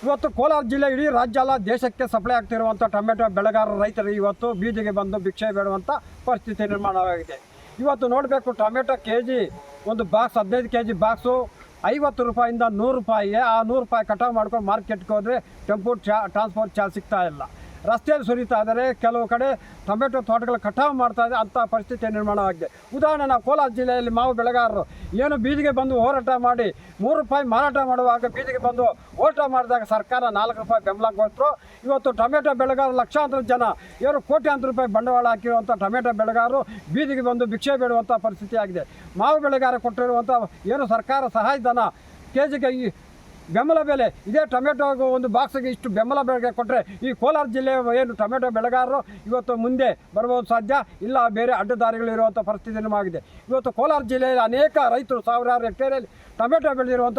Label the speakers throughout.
Speaker 1: ಇವತ್ತು ಕೋಲಾರ ಜಿಲ್ಲೆ ಇಡೀ ರಾಜ್ಯ ಅಲ್ಲ ದೇಶಕ್ಕೆ ಸಪ್ಲೈ ಆಗ್ತಿರುವಂಥ ಟೊಮೆಟೊ ಬೆಳೆಗಾರರು ರೈತರು ಇವತ್ತು ಬೀದಿಗೆ ಬಂದು ಭಿಕ್ಷೆ ಬೇಡುವಂಥ ಪರಿಸ್ಥಿತಿ ನಿರ್ಮಾಣವಾಗಿದೆ. ಇವತ್ತು ನೋಡಬೇಕು, ಟೊಮೆಟೊ ಕೆ ಜಿ ಒಂದು ಬಾಕ್ಸ್ 15 kg ಬಾಕ್ಸು 50 ರೂಪಾಯಿಂದ 100 ರೂಪಾಯಿಗೆ. ಆ 100 ರೂಪಾಯಿ ಕಟಾವು ಮಾಡ್ಕೊಂಡು ಮಾರ್ಕೆಟ್ಗೆ ಹೋದರೆ ಟೆಂಪೋ ಟ್ರಾನ್ಸ್ಪೋರ್ಟ್ ಚಾರ್ಜ್ ಸಿಗ್ತಾ ಇಲ್ಲ. ರಸ್ತೆಯಲ್ಲಿ ಸುರಿತಾ ಇದ್ದಾರೆ, ಕೆಲವು ಕಡೆ ಟೊಮೆಟೊ ತೋಟಗಳು ಕಟಾವು ಮಾಡ್ತಾ ಇದೆ. ಅಂಥ ಪರಿಸ್ಥಿತಿ ನಿರ್ಮಾಣವಾಗಿದೆ. ಉದಾಹರಣೆ, ನಾವು ಕೋಲಾರ ಜಿಲ್ಲೆಯಲ್ಲಿ ಮಾವು ಬೆಳೆಗಾರರು ಏನು ಬೀದಿಗೆ ಬಂದು ಹೋರಾಟ ಮಾಡಿ 3 ರೂಪಾಯಿ ಮಾರಾಟ ಮಾಡುವಾಗ ಬೀದಿಗೆ ಬಂದು ಹೋರಾಟ ಮಾಡಿದಾಗ ಸರ್ಕಾರ 4 ರೂಪಾಯಿ ಬೆಂಬಲ ಕೊಟ್ಟರು. ಇವತ್ತು ಟೊಮೆಟೊ ಬೆಳೆಗಾರರು ಲಕ್ಷಾಂತರ ಜನ ಏನು ಕೋಟ್ಯಾಂತರ ರೂಪಾಯಿ ಬಂಡವಾಳ ಹಾಕಿರುವಂಥ ಟೊಮೆಟೊ ಬೆಳೆಗಾರರು ಬೀದಿಗೆ ಬಂದು ಭಿಕ್ಷೆ ಬೇಡುವಂಥ ಪರಿಸ್ಥಿತಿ ಆಗಿದೆ. ಮಾವು ಬೆಳೆಗಾರ ಕೊಟ್ಟಿರುವಂಥ ಏನು ಸರ್ಕಾರ ಸಹಾಯಧನ ಕೆಜಿಗೆ ಈ ಬೆಂಬಲ ಬೆಲೆ ಇದೇ ಟೊಮೆಟೊ ಒಂದು ಬಾಕ್ಸಿಗೆ ಇಷ್ಟು ಬೆಂಬಲ ಬೆಲೆ ಕೊಟ್ಟರೆ ಈ ಕೋಲಾರ ಜಿಲ್ಲೆಯ ಏನು ಟೊಮೆಟೊ ಬೆಳೆಗಾರರು ಇವತ್ತು ಮುಂದೆ ಬರ್ಬೋದು ಸಾಧ್ಯ ಇಲ್ಲ. ಬೇರೆ ಅಡ್ಡದಾರಿಗಳಿರುವಂಥ ಪರಿಸ್ಥಿತಿ ಆಗಿದೆ. ಇವತ್ತು ಕೋಲಾರ ಜಿಲ್ಲೆಯಲ್ಲಿ ಅನೇಕ ರೈತರು ಸಾವಿರಾರು ಹೆಕ್ಟೇರಲ್ಲಿ ಟೊಮೆಟೊ ಬೆಳೆದಿರುವಂಥ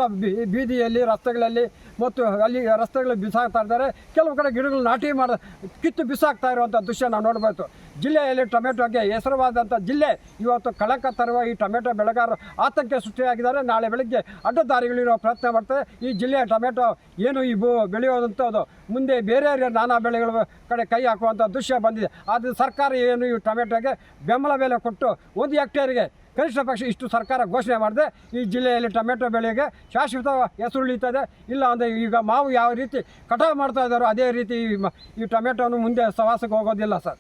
Speaker 1: ಬೀದಿಯಲ್ಲಿ ರಸ್ತೆಗಳಲ್ಲಿ ಮತ್ತು ಅಲ್ಲಿ ರಸ್ತೆಗಳಲ್ಲಿ ಬಿಸಾಕ್ತಾ ಇದ್ದಾರೆ. ಕೆಲವು ಕಡೆ ಗಿಡಗಳು ನಾಟಿ ಕಿತ್ತು ಬಿಸಾಕ್ತಾ ಇರುವಂಥ ದೃಶ್ಯ ನಾವು ನೋಡ್ಬೋದು. ಜಿಲ್ಲೆಯಲ್ಲಿ ಟೊಮೆಟೊಗೆ ಹೆಸರುವಾದಂಥ ಜಿಲ್ಲೆ ಇವತ್ತು ಕಳಂಕ ತರುವ ಈ ಟೊಮೆಟೊ ಬೆಳೆಗಾರರು ಆತಂಕ ಸೃಷ್ಟಿಯಾಗಿದ್ದಾರೆ. ನಾಳೆ ಬೆಳಗ್ಗೆ ಅಡ್ಡದಾರಿಗಳಿರೋ ಪ್ರಯತ್ನ ಮಾಡ್ತಾರೆ. ಈ ಜಿಲ್ಲೆಯ ಟೊಮೆಟೊ ಏನು ಈ ಬೆಳೆಯೋದಂಥದ್ದು ಮುಂದೆ ಬೇರೆ ನಾನಾ ಬೆಳೆಗಳ ಕಡೆ ಕೈ ಹಾಕುವಂಥ ದೃಶ್ಯ ಬಂದಿದೆ. ಆದರೆ ಸರ್ಕಾರ ಏನು ಈ ಟೊಮೆಟೊಗೆ ಬೆಂಬಲ ಬೆಲೆ ಕೊಟ್ಟು 1 ಹೆಕ್ಟೇರಿಗೆ ಕನಿಷ್ಠ ಪಕ್ಷ ಇಷ್ಟು ಸರ್ಕಾರ ಘೋಷಣೆ ಮಾಡಿದೆ. ಈ ಜಿಲ್ಲೆಯಲ್ಲಿ ಟೊಮೆಟೊ ಬೆಳೆಗೆ ಶಾಶ್ವತ ಹೆಸರು ಉಳಿತದೆ. ಇಲ್ಲ ಅಂದರೆ ಈಗ ಮಾವು ಯಾವ ರೀತಿ ಕಟಾವು ಮಾಡ್ತಾ ಇದ್ದಾರೋ ಅದೇ ರೀತಿ ಈ ಟೊಮೆಟೊನು ಮುಂದೆ ಸವಾಸಕ್ಕೆ ಹೋಗೋದಿಲ್ಲ ಸರ್.